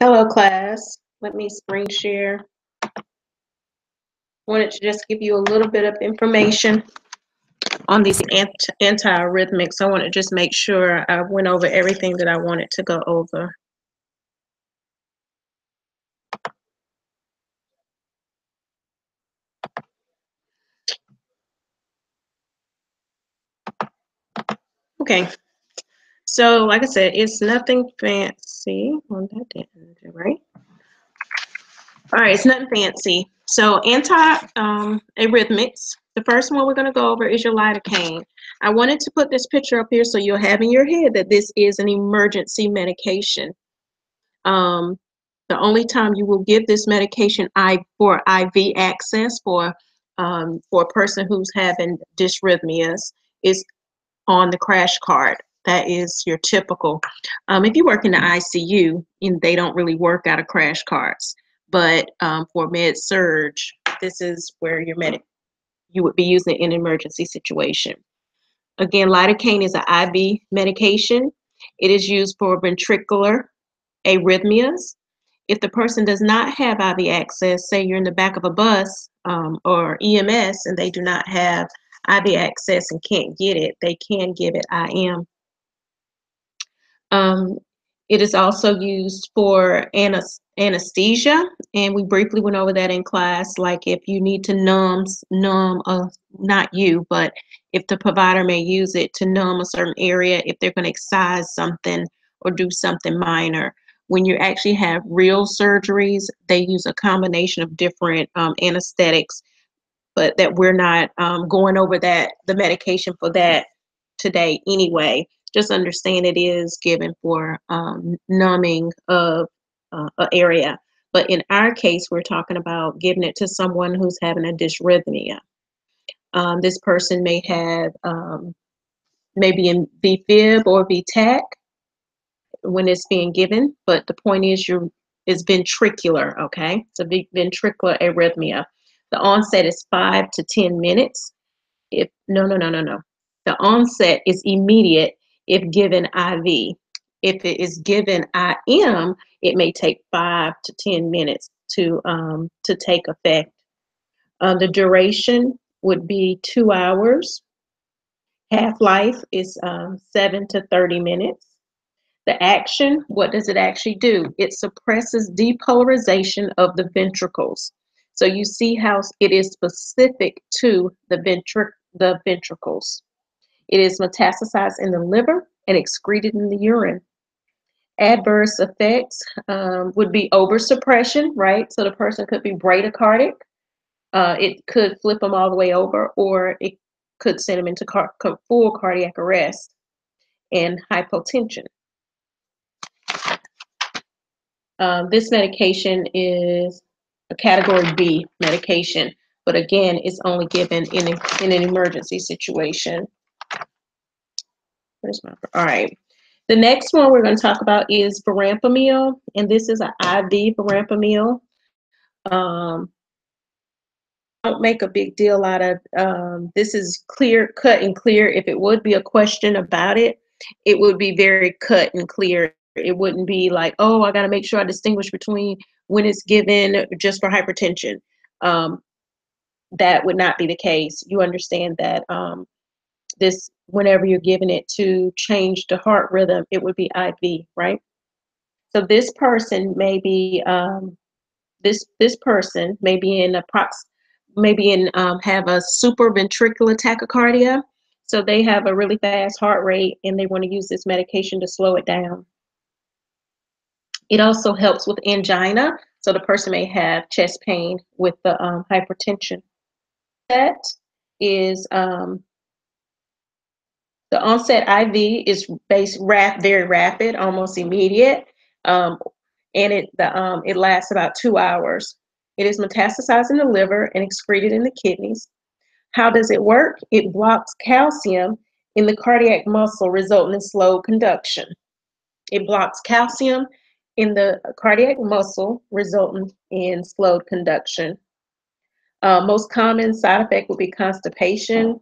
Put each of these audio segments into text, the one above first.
Hello, class. Let me screen share. Wanted to just give you a little bit of information on these anti-arrhythmics. I want to just make sure I went over everything that I wanted to go over. Okay, so like I said, it's nothing fancy. Well, that didn't do right. All right, it's nothing fancy. So anti-arrhythmics, the first one we're going to go over is your lidocaine. I wanted to put this picture up here so you'll have in your head that this is an emergency medication. The only time you will give this medication for IV access for a person who's having dysrhythmias is on the crash cart. That is your typical. If you work in the ICU, and they don't really work out of crash carts, but for med surge, this is where you would be using it in an emergency situation. Again, lidocaine is an IV medication. It is used for ventricular arrhythmias. If the person does not have IV access, say you're in the back of a bus or EMS and they do not have IV access and can't get it, they can give it IM. It is also used for anesthesia, and we briefly went over that in class. Like if you need to numb, not you, but if the provider may use it to numb a certain area, if they're going to excise something or do something minor. When you actually have real surgeries, they use a combination of different anesthetics, but that we're not going over the medication for that today anyway. Just understand it is given for numbing of an area. But in our case, we're talking about giving it to someone who's having a dysrhythmia. This person may have maybe in VFib or VTAC when it's being given, but the point is it's ventricular, okay? It's a ventricular arrhythmia. The onset is 5 to 10 minutes. No. The onset is immediate if given IV. If it is given IM, it may take 5 to 10 minutes to take effect. The duration would be 2 hours. Half-life is 7 to 30 minutes. The action, what does it actually do? It suppresses depolarization of the ventricles. So you see how it is specific to the ventricles. It is metastasized in the liver and excreted in the urine. Adverse effects would be oversuppression, right? So the person could be bradycardic. It could flip them all the way over, or it could send them into full cardiac arrest and hypotension. This medication is a category B medication, but again, it's only given in an emergency situation. All right. The next one we're going to talk about is verapamil, and this is an IV verapamil. Don't make a big deal out of this. Is clear, cut and clear. If it would be a question about it, it would be very cut and clear. It wouldn't be like, oh, I got to make sure I distinguish between when it's given just for hypertension. That would not be the case. You understand that this, whenever you're giving it to change the heart rhythm, it would be IV, right? So this person may be this person may be in have a supraventricular tachycardia. So they have a really fast heart rate and they want to use this medication to slow it down. It also helps with angina. So the person may have chest pain with the hypertension. That is the onset IV is very rapid, almost immediate, and it lasts about 2 hours. It is metastasized in the liver and excreted in the kidneys. How does it work? It blocks calcium in the cardiac muscle, resulting in slowed conduction. It blocks calcium in the cardiac muscle, resulting in slowed conduction. Most common side effect would be constipation,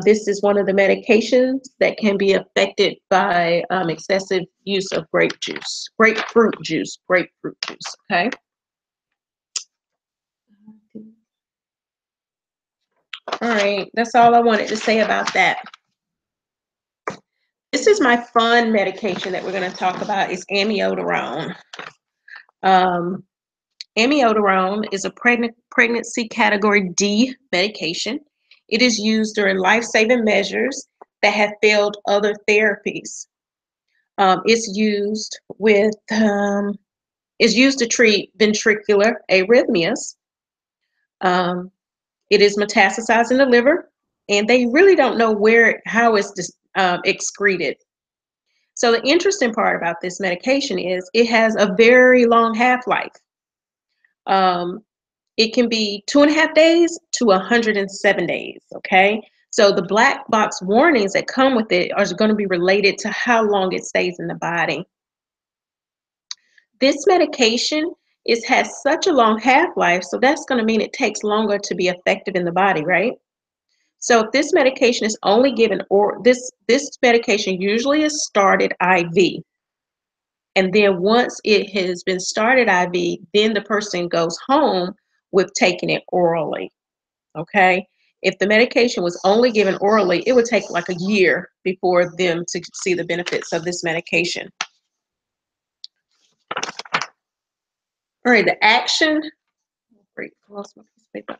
This is one of the medications that can be affected by excessive use of grapefruit juice, okay? All right, that's all I wanted to say about that. This is my fun medication that we're going to talk about is amiodarone. Um, Amiodarone is a pregnancy category D medication. It is used during life-saving measures that have failed other therapies. It's used to treat ventricular arrhythmias. Um, it is metastasized in the liver, and they really don't know how it's excreted. So the interesting part about this medication is it has a very long half-life. Um, It can be 2.5 days to 107 days, okay? So the black box warnings that come with it are going to be related to how long it stays in the body. This medication has such a long half-life, so that's going to mean it takes longer to be effective in the body, right? So if this medication is only given, or this medication usually is started IV. And then once it has been started IV, then the person goes home with taking it orally. Okay. If the medication was only given orally, it would take like a year before them to see the benefits of this medication. All right, the action. Great, lost my piece of paper.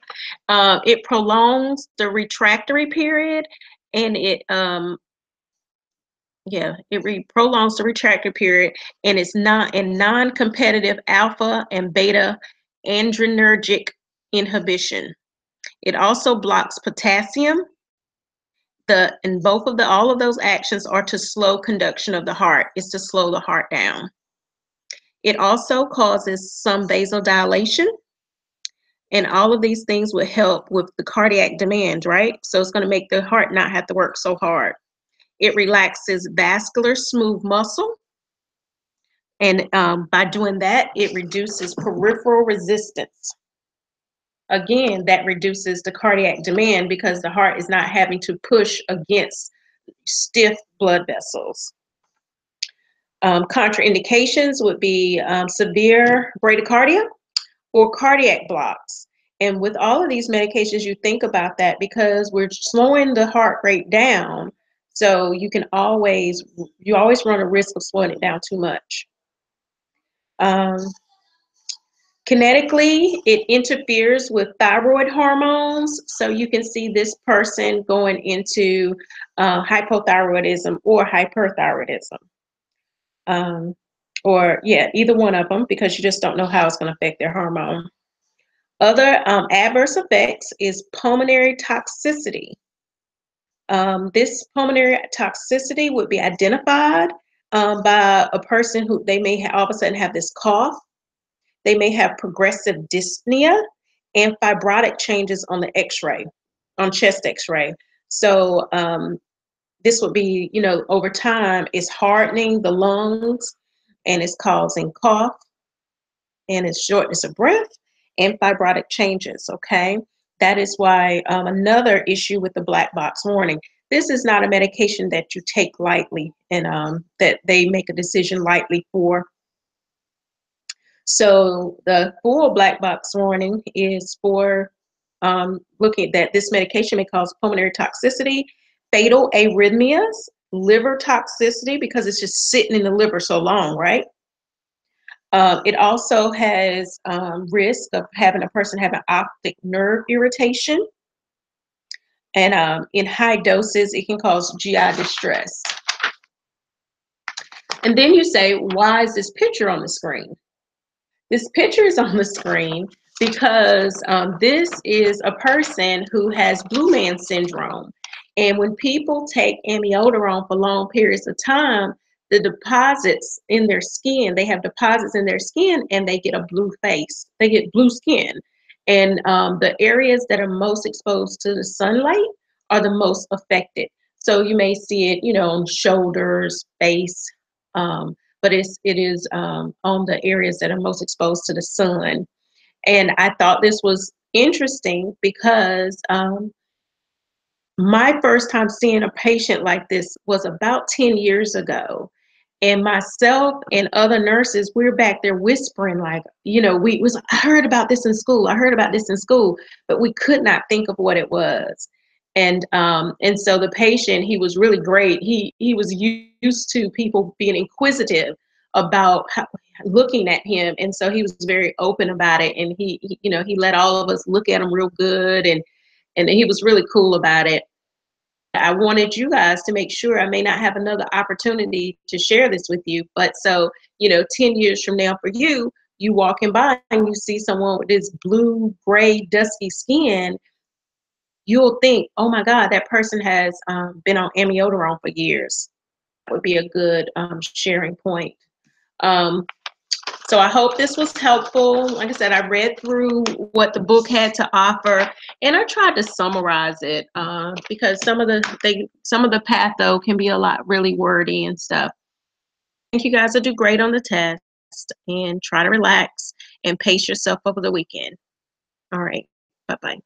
It prolongs the refractory period, and it prolongs the refractory period, and it's not in non-competitive alpha and beta adrenergic inhibition. It also blocks potassium. All of those actions are to slow conduction of the heart. It's to slow the heart down. It also causes some vasodilation, and all of these things will help with the cardiac demand, right? So it's going to make the heart not have to work so hard. It relaxes vascular smooth muscle, and by doing that, it reduces peripheral resistance. Again, that reduces the cardiac demand because the heart is not having to push against stiff blood vessels. Contraindications would be severe bradycardia or cardiac blocks. And with all of these medications, you think about that because we're slowing the heart rate down. So you always run a risk of slowing it down too much. Kinetically, it interferes with thyroid hormones. So you can see this person going into hypothyroidism or hyperthyroidism. Either one of them, because you just don't know how it's going to affect their hormone. Other adverse effects is pulmonary toxicity. This pulmonary toxicity would be identified by a person who they may all of a sudden have this cough. They may have progressive dyspnea and fibrotic changes on the X-ray, on chest X-ray. So this would be, over time, it's hardening the lungs, and it's causing cough, and it's shortness of breath and fibrotic changes, okay? That is why another issue with the black box warning. This is not a medication that you take lightly and that they make a decision lightly for. So the full black box warning is for looking at that this medication may cause pulmonary toxicity, fatal arrhythmias, liver toxicity because it's just sitting in the liver so long, right? It also has risk of having a person have an optic nerve irritation. And in high doses, it can cause GI distress. And then you say, why is this picture on the screen? This picture is on the screen because this is a person who has Blue Man syndrome. And when people take amiodarone for long periods of time, the deposits in their skin, they have deposits in their skin and they get a blue face. They get blue skin. And the areas that are most exposed to the sunlight are the most affected. So you may see it, on shoulders, face, but it is on the areas that are most exposed to the sun. And I thought this was interesting because My first time seeing a patient like this was about 10 years ago. And myself and other nurses, we're back there whispering, like, we was I heard about this in school. I heard about this in school, but we could not think of what it was. And so the patient, he was really great. He was used to people being inquisitive about looking at him, and so he was very open about it. And he let all of us look at him real good, and he was really cool about it. I wanted you guys to make sure I may not have another opportunity to share this with you. But so, 10 years from now for you, you walking by and you see someone with this blue, gray, dusky skin, you'll think, oh my God, that person has been on amiodarone for years. That would be a good sharing point. Um, so I hope this was helpful. Like I said, I read through what the book had to offer, and I tried to summarize it because some of the patho can be a lot really wordy and stuff. I think you guys will do great on the test, and try to relax and pace yourself over the weekend. All right. Bye bye.